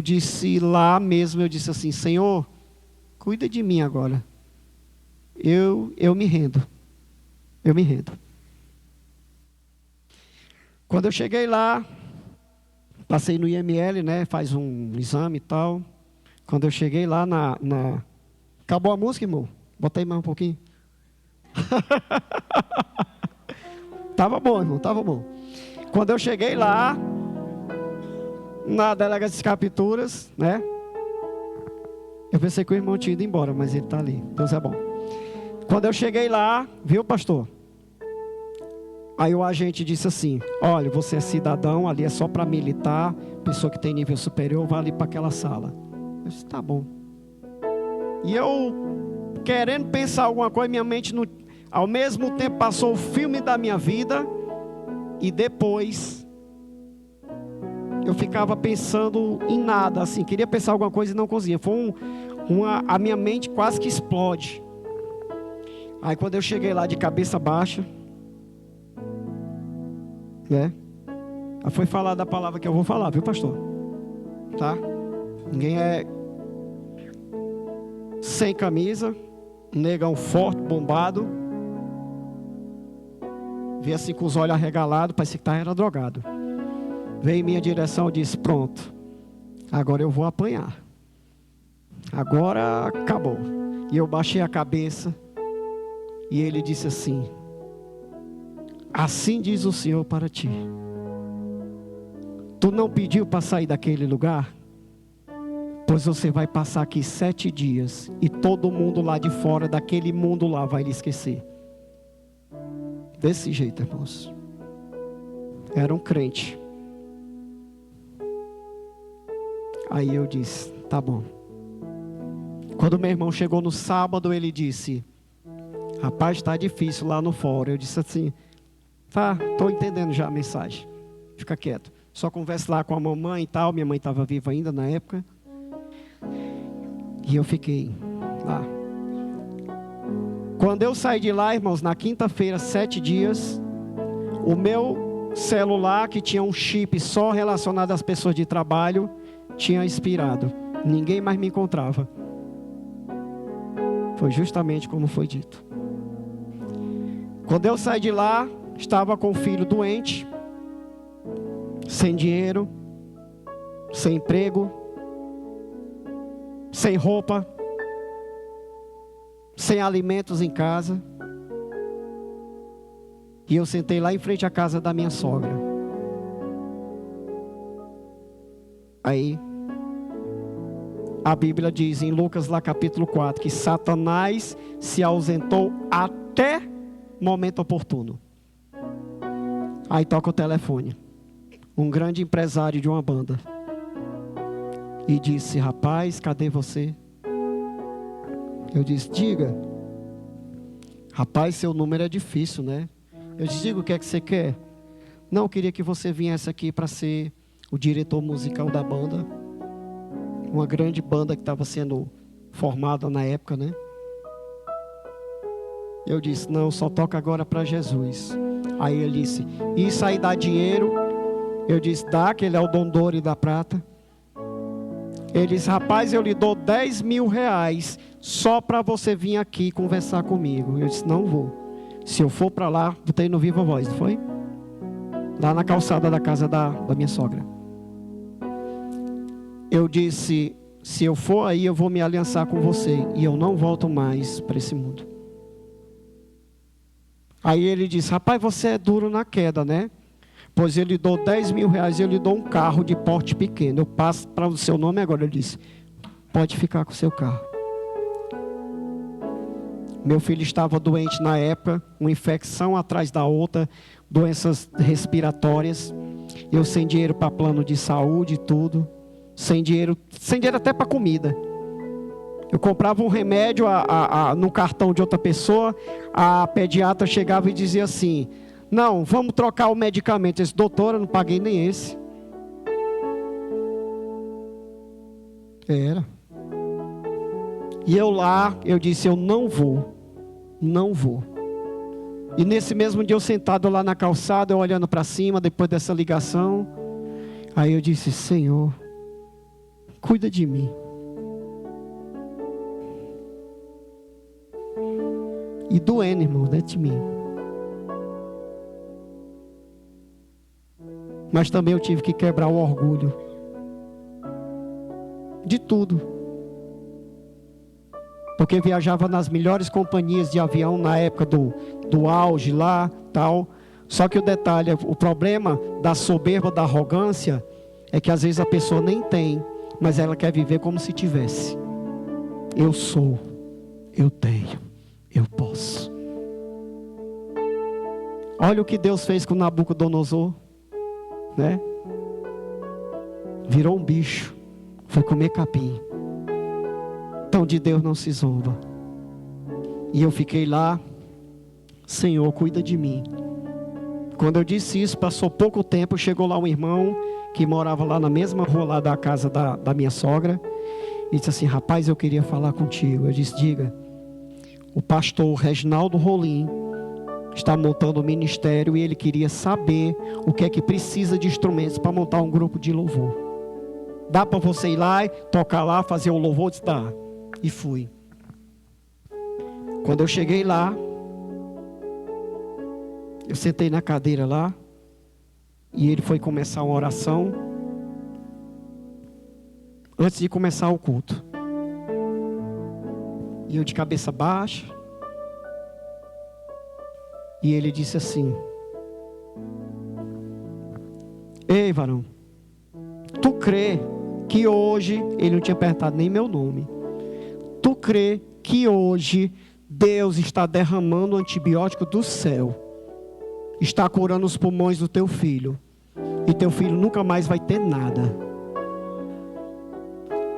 disse lá mesmo, eu disse assim, Senhor, cuida de mim agora. Eu me rendo. Eu me rendo. Quando eu cheguei lá, passei no IML, né? Faz um exame e tal. Quando eu cheguei lá Acabou a música, irmão? Bota aí mais um pouquinho. Tava bom, irmão, tava bom. Quando eu cheguei lá, na delegacia de capturas, né? Eu pensei que o irmão tinha ido embora, mas ele está ali. Deus é bom. Quando eu cheguei lá, viu, pastor? Aí o agente disse assim, olha, você é cidadão, ali é só para militar, pessoa que tem nível superior, vai ali para aquela sala. Eu disse, tá bom. E eu, querendo pensar alguma coisa, minha mente, ao mesmo tempo, passou o filme da minha vida, e depois eu ficava pensando em nada, assim, queria pensar alguma coisa e não conseguia. A minha mente quase que explode. Aí quando eu cheguei lá de cabeça baixa, né? Aí foi falar da palavra que eu vou falar, viu, pastor? Tá? Ninguém é sem camisa, um negão forte, bombado. Vi assim com os olhos arregalados, parecia que era drogado. Veio em minha direção e disse, pronto, agora eu vou apanhar. Agora acabou. E eu baixei a cabeça. E ele disse assim, assim diz o Senhor para ti. Tu não pediu para sair daquele lugar? Pois você vai passar aqui 7 dias. E todo mundo lá de fora, daquele mundo lá, vai lhe esquecer. Desse jeito, irmãos. Era um crente. Aí eu disse, tá bom. Quando meu irmão chegou no sábado, ele disse, rapaz, está difícil lá no fórum. Eu disse assim, tá, estou entendendo já a mensagem. Fica quieto. Só converse lá com a mamãe e tal. Minha mãe estava viva ainda na época. E eu fiquei lá. Quando eu saí de lá, irmãos, na quinta-feira, 7 dias, o meu celular, que tinha um chip só relacionado às pessoas de trabalho, tinha expirado. Ninguém mais me encontrava. Foi justamente como foi dito. Quando eu saí de lá, estava com o filho doente, sem dinheiro, sem emprego, sem roupa, sem alimentos em casa. E eu sentei lá em frente à casa da minha sogra. Aí, a Bíblia diz em Lucas lá capítulo 4, que Satanás se ausentou até momento oportuno. Aí toca o telefone. Um grande empresário de uma banda. E disse, rapaz, cadê você? Eu disse, diga. Rapaz, seu número é difícil, né? Eu disse, diga, o que é que você quer? Não, eu queria que você viesse aqui para ser o diretor musical da banda. Uma grande banda que estava sendo formada na época, né? Eu disse, não, só toca agora para Jesus. Aí ele disse, isso aí dá dinheiro? Eu disse, dá, que ele é o dono do ouro e da prata. Ele disse, rapaz, eu lhe dou 10 mil reais só para você vir aqui conversar comigo. Eu disse, não vou. Se eu for para lá, botei no Viva Voz, não foi? Lá na calçada da casa da minha sogra. Eu disse, se eu for aí, eu vou me aliançar com você. E eu não volto mais para esse mundo. Aí ele disse, rapaz, você é duro na queda, né? Pois eu lhe dou 10 mil reais, eu lhe dou um carro de porte pequeno. Eu passo para o seu nome agora. Ele disse, pode ficar com o seu carro. Meu filho estava doente na época, uma infecção atrás da outra, doenças respiratórias. Eu sem dinheiro para plano de saúde e tudo. Sem dinheiro até para comida. Eu comprava um remédio no cartão de outra pessoa, a pediatra chegava e dizia assim: não, vamos trocar o medicamento. Eu disse: doutora, não paguei nem esse. Era. E eu disse: eu não vou. E nesse mesmo dia eu sentado lá na calçada, eu olhando para cima, depois dessa ligação, aí eu disse: Senhor, cuida de mim. E doendo, irmão, dentro de mim. Mas também eu tive que quebrar o orgulho de tudo. Porque viajava nas melhores companhias de avião na época do auge lá, tal. Só que o detalhe, o problema da soberba, da arrogância, é que às vezes a pessoa nem tem, mas ela quer viver como se tivesse. Eu sou, eu tenho, eu posso. Olha o que Deus fez com Nabucodonosor, né? Virou um bicho, foi comer capim. Então de Deus não se zomba. E eu fiquei lá: Senhor, cuida de mim. Quando eu disse isso, passou pouco tempo, chegou lá um irmão que morava lá na mesma rua lá da casa da minha sogra, e disse assim: rapaz, eu queria falar contigo. Eu disse: diga. O pastor Reginaldo Rolim está montando um ministério e ele queria saber o que é que precisa de instrumentos para montar um grupo de louvor. Dá para você ir lá, tocar lá, fazer o louvor? Eu disse: dá. E fui. Quando eu cheguei lá, eu sentei na cadeira lá, e ele foi começar uma oração antes de começar o culto. E eu de cabeça baixa, e ele disse assim: ei, varão, tu crê que hoje, ele não tinha perguntado nem meu nome, tu crê que hoje Deus está derramando o antibiótico do céu, está curando os pulmões do teu filho, e teu filho nunca mais vai ter nada?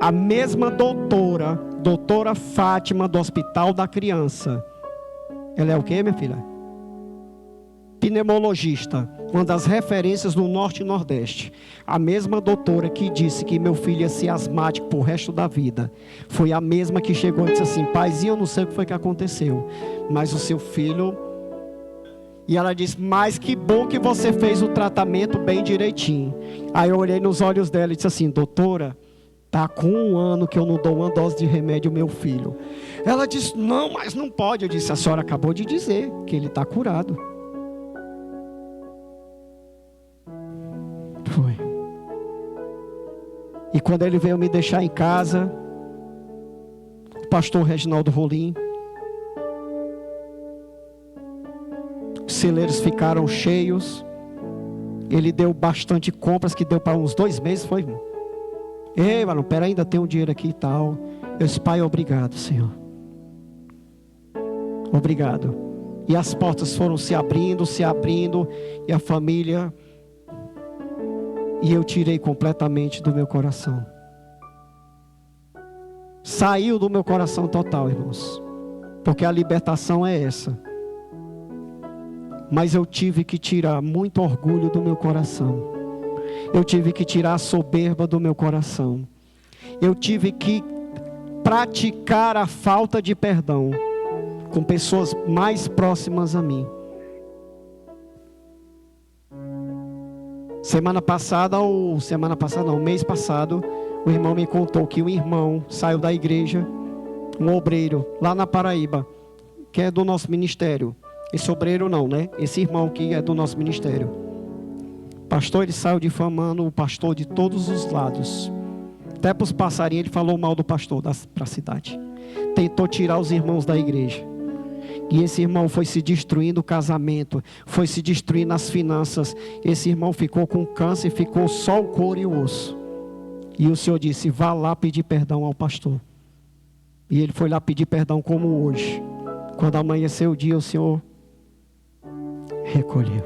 A mesma doutora Fátima do Hospital da Criança, ela é o que, minha filha? Pneumologista, uma das referências no Norte e Nordeste. A mesma doutora que disse que meu filho ia ser asmático pro resto da vida, foi a mesma que chegou e disse assim: paizinho, eu não sei o que foi que aconteceu, mas o seu filho... E ela disse: mas que bom que você fez o tratamento bem direitinho. Aí eu olhei nos olhos dela e disse assim: doutora, está com 1 ano que eu não dou uma dose de remédio ao meu filho. Ela disse: não, mas não pode. Eu disse: a senhora acabou de dizer que ele está curado. Foi. E quando ele veio me deixar em casa, o pastor Reginaldo Rolim, os celeiros ficaram cheios. Ele deu bastante compras, que deu para uns 2 meses, foi, irmão? Ei, mano, pera, ainda tem um dinheiro aqui e tal. Eu disse: pai, obrigado, Senhor. Obrigado. E as portas foram se abrindo, e a família... E eu tirei completamente do meu coração. Saiu do meu coração total, irmãos. Porque a libertação é essa. Mas eu tive que tirar muito orgulho do meu coração. Eu tive que tirar a soberba do meu coração. Eu tive que praticar a falta de perdão com pessoas mais próximas a mim. Mês passado, o irmão me contou que um irmão saiu da igreja, um obreiro, lá na Paraíba, que é do nosso ministério. Esse obreiro não, né? Esse irmão que é do nosso ministério. Pastor, ele saiu difamando o pastor de todos os lados. Até para os passarinhos ele falou mal do pastor para a cidade. Tentou tirar os irmãos da igreja. E esse irmão foi se destruindo o casamento, foi se destruindo as finanças. Esse irmão ficou com câncer, ficou só o couro e o osso. E o Senhor disse: vá lá pedir perdão ao pastor. E ele foi lá pedir perdão como hoje. Quando amanheceu o dia, o Senhor recolheu.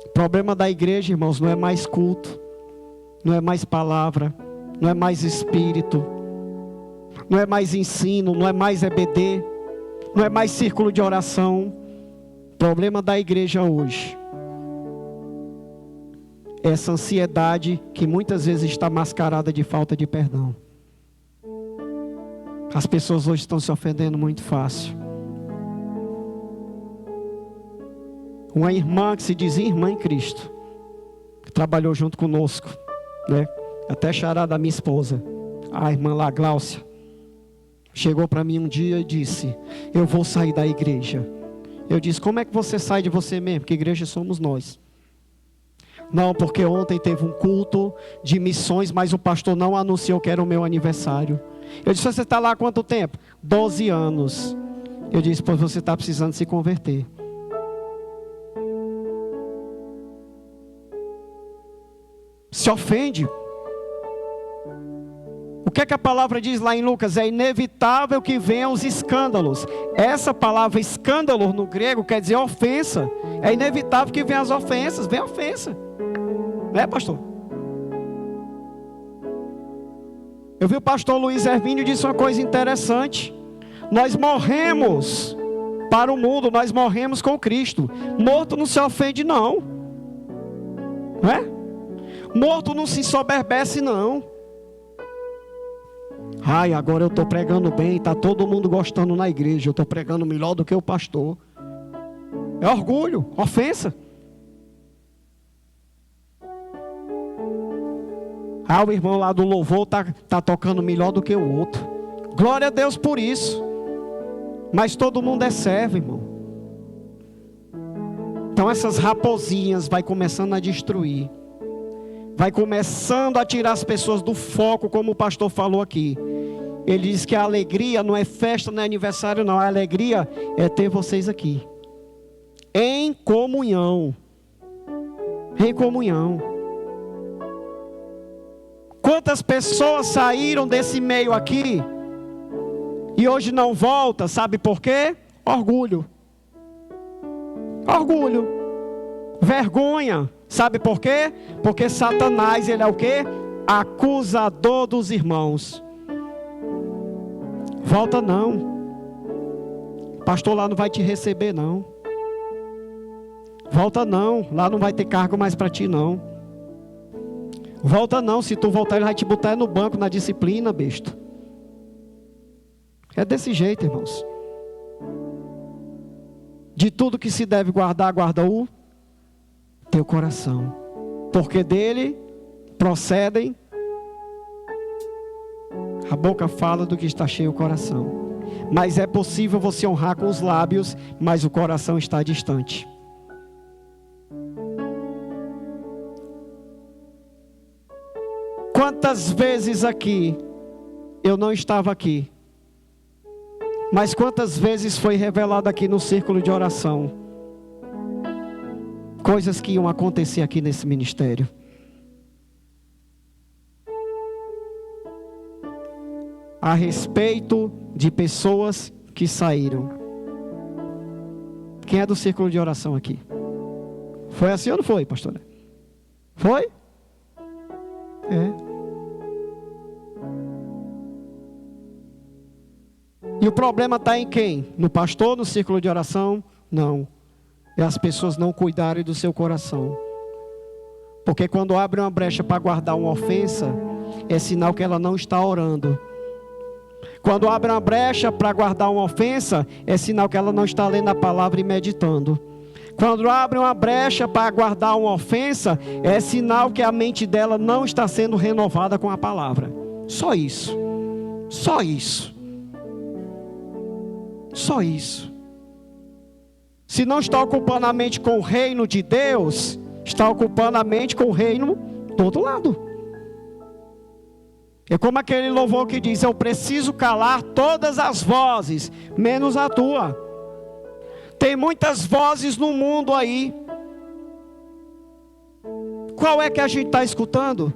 O problema da igreja, irmãos, não é mais culto, não é mais palavra, não é mais espírito, não é mais ensino, não é mais EBD, não é mais círculo de oração. O problema da igreja hoje é essa ansiedade que muitas vezes está mascarada de falta de perdão. As pessoas hoje estão se ofendendo muito fácil. Uma irmã que se dizia irmã em Cristo, que trabalhou junto conosco, né? Até xará da minha esposa, a irmã lá, Gláucia, chegou para mim um dia e disse: eu vou sair da igreja. Eu disse: como é que você sai de você mesmo? Que igreja somos nós? Não, porque ontem teve um culto de missões, mas o pastor não anunciou que era o meu aniversário. Eu disse: você está lá há quanto tempo? 12 anos. Eu disse: pois você está precisando se converter. Se ofende. O que é que a palavra diz lá em Lucas? É inevitável que venham os escândalos. Essa palavra escândalo no grego quer dizer ofensa. É inevitável que venham as ofensas. Vem ofensa. Não é, pastor? Eu vi o pastor Luiz Hermínio disse uma coisa interessante. Nós morremos para o mundo, nós morremos com Cristo. Morto não se ofende não. Não é? Morto não se ensoberbece não. Ai, agora eu estou pregando bem, está todo mundo gostando na igreja, eu estou pregando melhor do que o pastor. É orgulho, ofensa. Ah, o irmão lá do louvor está tocando melhor do que o outro. Glória a Deus por isso. Mas todo mundo é servo, irmão. Então essas raposinhas vai começando a destruir. Vai começando a tirar as pessoas do foco, como o pastor falou aqui. Ele diz que a alegria não é festa, não é aniversário não. A alegria é ter vocês aqui. Em comunhão. Em comunhão. Quantas pessoas saíram desse meio aqui e hoje não volta, sabe por quê? Orgulho. Orgulho. Vergonha. Sabe por quê? Porque Satanás, ele é o quê? Acusador dos irmãos. Volta não. Pastor lá não vai te receber não. Volta não. Lá não vai ter cargo mais para ti não. Volta não. Se tu voltar ele vai te botar no banco, na disciplina, besta. É desse jeito, irmãos. De tudo que se deve guardar, guarda o teu coração, porque dele procedem. A boca fala do que está cheio o coração. Mas é possível você honrar com os lábios, mas o coração está distante. Quantas vezes aqui eu não estava aqui, mas quantas vezes foi revelado aqui no círculo de oração coisas que iam acontecer aqui nesse ministério. A respeito de pessoas que saíram. Quem é do círculo de oração aqui? Foi assim ou não foi, pastor? Foi? É. E o problema está em quem? No pastor, no círculo de oração? Não. É as pessoas não cuidarem do seu coração. Porque quando abre uma brecha para guardar uma ofensa, é sinal que ela não está orando. Quando abre uma brecha para guardar uma ofensa, é sinal que ela não está lendo a palavra e meditando. Quando abre uma brecha para guardar uma ofensa, é sinal que a mente dela não está sendo renovada com a palavra. Só isso. Só isso. Só isso. Se não está ocupando a mente com o reino de Deus, está ocupando a mente com o reino do outro lado. É como aquele louvor que diz: eu preciso calar todas as vozes, menos a tua. Tem muitas vozes no mundo aí. Qual é que a gente está escutando?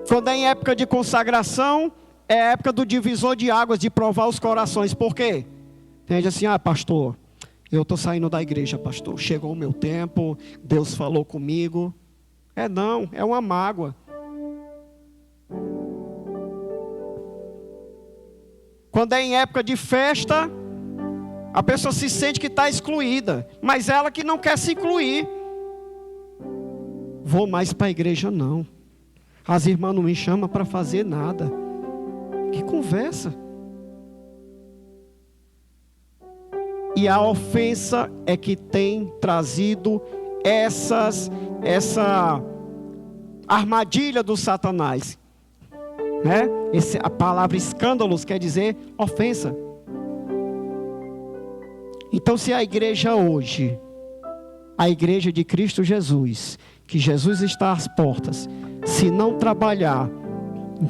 Quando é em época de consagração, é época do divisor de águas, de provar os corações. Por quê? Tem gente assim: ah, pastor, Eu estou saindo da igreja, pastor. Chegou o meu tempo, Deus falou comigo. Não, é uma mágoa. Quando é em época de festa, a pessoa se sente que está excluída, mas ela que não quer se incluir. Vou mais para a igreja não. As irmãs não me chamam para fazer nada. Que conversa. E a ofensa é que tem trazido essa armadilha do Satanás, né? A palavra escândalos quer dizer ofensa. Então, se a igreja hoje, a igreja de Cristo Jesus, que Jesus está às portas, se não trabalhar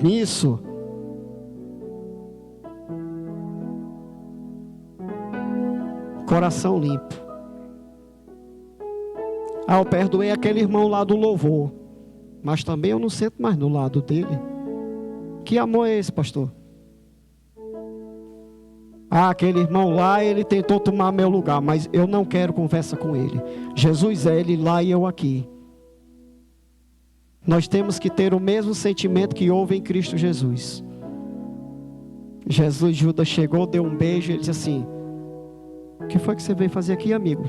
nisso, coração limpo. Eu perdoei aquele irmão lá do louvor, mas também eu não sento mais no lado dele. Que amor é esse, pastor? Aquele irmão lá, ele tentou tomar meu lugar, mas eu não quero conversa com ele. Jesus é ele lá e eu aqui. Nós temos que ter o mesmo sentimento que houve em Cristo Jesus. Judas chegou, deu um beijo, ele disse assim: o que foi que você veio fazer aqui, amigo?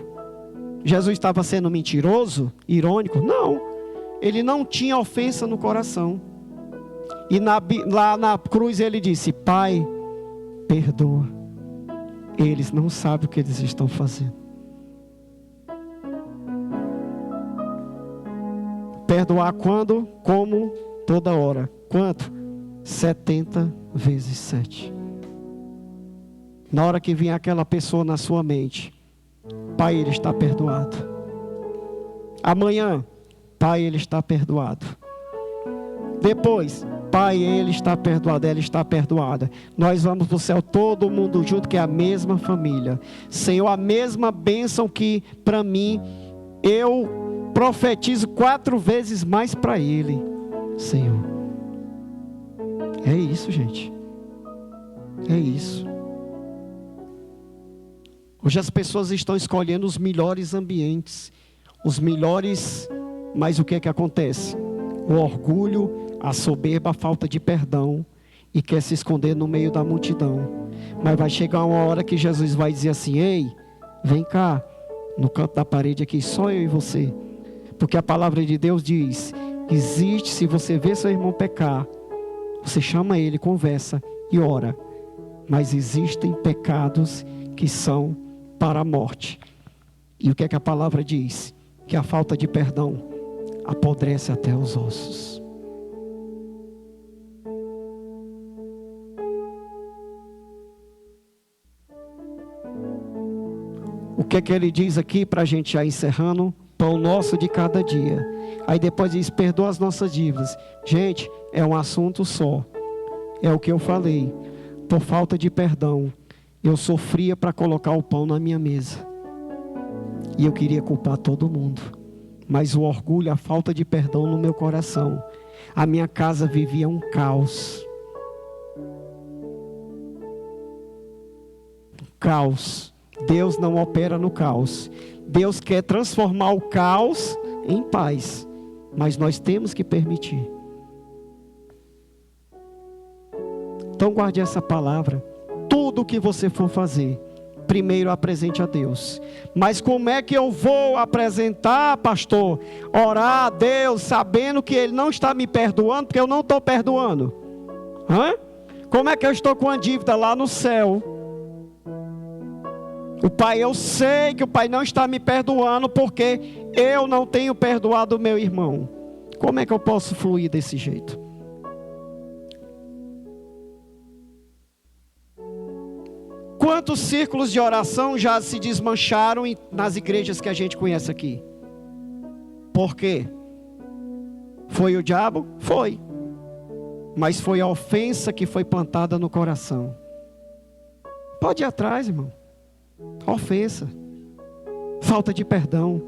Jesus estava sendo mentiroso, irônico? Não, ele não tinha ofensa no coração. E lá na cruz ele disse: Pai, perdoa, eles não sabem o que eles estão fazendo. Perdoar quando? Como? Toda hora. Quanto? 70 vezes 7. Na hora que vier aquela pessoa na sua mente, Pai, ele está perdoado. Amanhã, Pai, ele está perdoado. Depois, Pai, ele está perdoado, ela está perdoada. Nós vamos para o céu todo mundo junto, que é a mesma família. Senhor, a mesma bênção que para mim, eu profetizo 4 vezes mais para ele. Senhor, é isso, gente. É isso. Hoje as pessoas estão escolhendo os melhores ambientes, os melhores, mas o que é que acontece? O orgulho, a soberba, a falta de perdão, e quer se esconder no meio da multidão. Mas vai chegar uma hora que Jesus vai dizer assim: ei, vem cá, no canto da parede aqui, só eu e você. Porque a palavra de Deus diz: existe, se você vê seu irmão pecar, você chama ele, conversa e ora. Mas existem pecados que são para a morte. E o que é que a palavra diz? Que a falta de perdão apodrece até os ossos. O que é que ele diz aqui para a gente já encerrando? Pão nosso de cada dia. Aí depois diz: perdoa as nossas dívidas. Gente, é um assunto só. É o que eu falei. Por falta de perdão, eu sofria para colocar o pão na minha mesa. E eu queria culpar todo mundo. Mas o orgulho, a falta de perdão no meu coração, a minha casa vivia um caos. Caos. Deus não opera no caos. Deus quer transformar o caos em paz. Mas nós temos que permitir. Então guarde essa palavra. Tudo que você for fazer, primeiro apresente a Deus. Mas como é que eu vou apresentar, pastor? Orar a Deus sabendo que Ele não está me perdoando, porque eu não estou perdoando. Como é que eu estou com a dívida lá no céu? O Pai, eu sei que o Pai não está me perdoando, porque eu não tenho perdoado o meu irmão. Como é que eu posso fluir desse jeito? Quantos círculos de oração já se desmancharam nas igrejas que a gente conhece aqui? Por quê? Foi o diabo? Foi. Mas foi a ofensa que foi plantada no coração. Pode ir atrás, irmão. Ofensa, falta de perdão,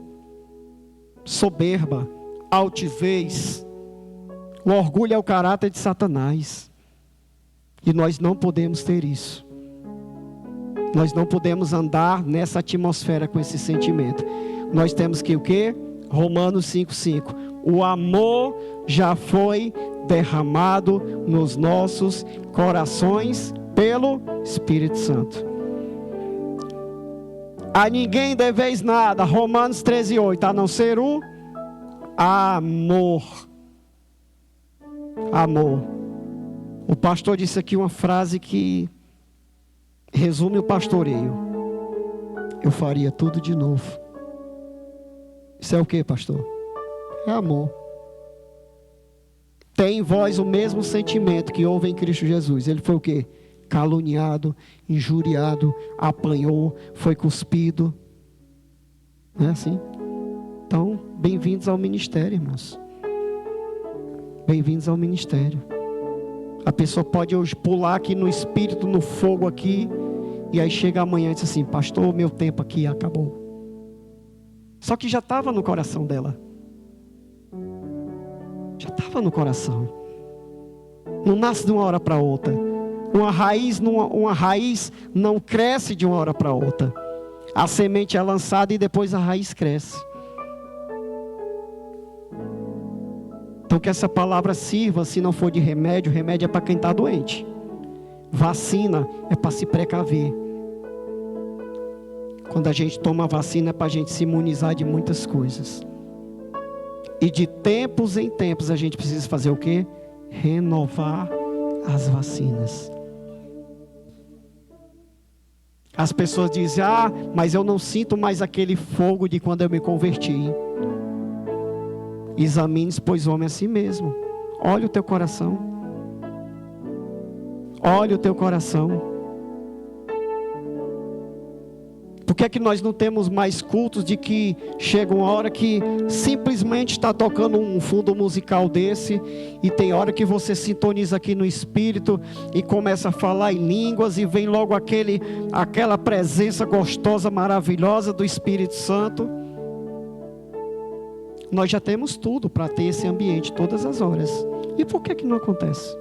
soberba, altivez. O orgulho é o caráter de Satanás. E nós não podemos ter isso. Nós não podemos andar nessa atmosfera com esse sentimento. Nós temos que o quê? Romanos 5:5. O amor já foi derramado nos nossos corações pelo Espírito Santo. A ninguém deveis nada, Romanos 13:8, a não ser o amor. Amor. O pastor disse aqui uma frase que resume o pastoreio. Eu faria tudo de novo. Isso é o que, pastor? É amor. Tem em vós o mesmo sentimento que houve em Cristo Jesus. Ele foi o que? Caluniado, injuriado, apanhou, foi cuspido. Não é assim? Então, bem-vindos ao ministério, irmãos. Bem-vindos ao ministério. A pessoa pode hoje pular aqui no espírito, no fogo aqui, e aí chega amanhã e diz assim: pastor, meu tempo aqui acabou. Só que já estava no coração dela. Já estava no coração. Não nasce de uma hora para outra. Uma raiz não cresce de uma hora para outra. A semente é lançada e depois a raiz cresce. Então que essa palavra sirva, se não for de remédio, remédio é para quem está doente. Vacina é para se precaver. Quando a gente toma vacina é para a gente se imunizar de muitas coisas. E de tempos em tempos a gente precisa fazer o quê? Renovar as vacinas. As pessoas dizem: ah, mas eu não sinto mais aquele fogo de quando eu me converti. Examine-se, pois, homem, a si mesmo. Olha o teu coração. Olha o teu coração. Por que é que nós não temos mais cultos de que chega uma hora que simplesmente está tocando um fundo musical desse, e tem hora que você sintoniza aqui no Espírito e começa a falar em línguas e vem logo aquela presença gostosa, maravilhosa do Espírito Santo? Nós já temos tudo para ter esse ambiente todas as horas. E por que não acontece?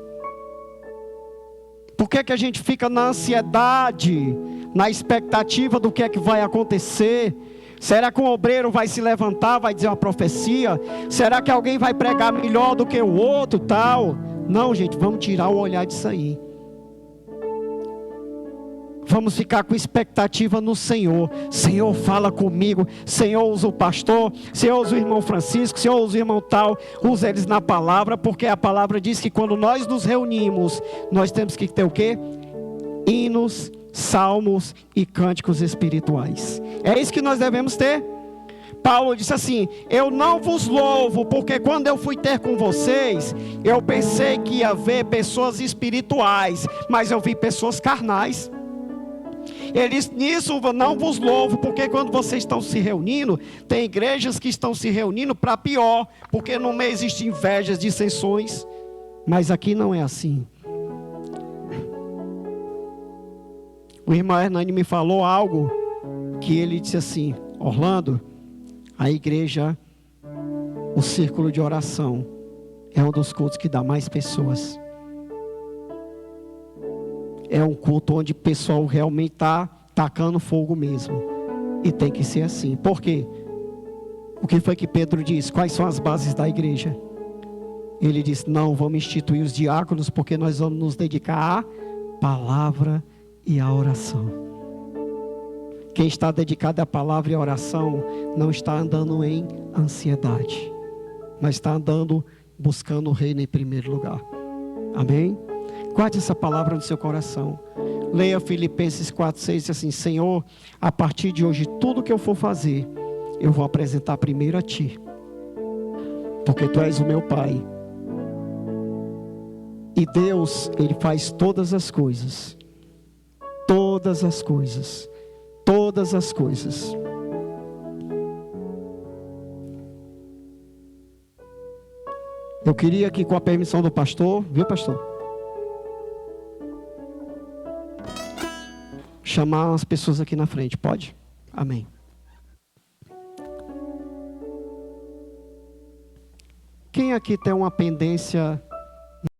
Por que a gente fica na ansiedade, na expectativa do que é que vai acontecer? Será que um obreiro vai se levantar, vai dizer uma profecia? Será que alguém vai pregar melhor do que o outro, tal? Não, gente, vamos tirar o olhar disso aí. Vamos ficar com expectativa no Senhor. Senhor, fala comigo. Senhor, usa o pastor. Senhor, usa o irmão Francisco. Senhor, usa o irmão tal. Usa eles na palavra, porque a palavra diz que quando nós nos reunimos, nós temos que ter o quê? Hinos, salmos e cânticos espirituais. É isso que nós devemos ter. Paulo disse assim: eu não vos louvo, porque quando eu fui ter com vocês, eu pensei que ia ver pessoas espirituais, mas eu vi pessoas carnais. Ele disse: nisso não vos louvo, porque quando vocês estão se reunindo, tem igrejas que estão se reunindo para pior, porque no meio existem invejas, dissensões, mas aqui não é assim. O irmão Hernani me falou algo, que ele disse assim: Orlando, a igreja, o círculo de oração, é um dos cultos que dá mais pessoas. É um culto onde o pessoal realmente está tacando fogo mesmo. E tem que ser assim. Por quê? O que foi que Pedro disse? Quais são as bases da igreja? Ele disse: não, vamos instituir os diáconos, porque nós vamos nos dedicar à palavra e à oração. Quem está dedicado à palavra e à oração não está andando em ansiedade, mas está andando buscando o reino em primeiro lugar. Amém? Guarde essa palavra no seu coração. Leia Filipenses 4:6, diz assim: Senhor, a partir de hoje tudo que eu for fazer, eu vou apresentar primeiro a Ti, porque Tu és o meu Pai. E Deus, Ele faz todas as coisas. Todas as coisas. Todas as coisas. Eu queria aqui, com a permissão do pastor, viu, pastor? Chamar as pessoas aqui na frente, pode? Amém. Quem aqui tem uma pendência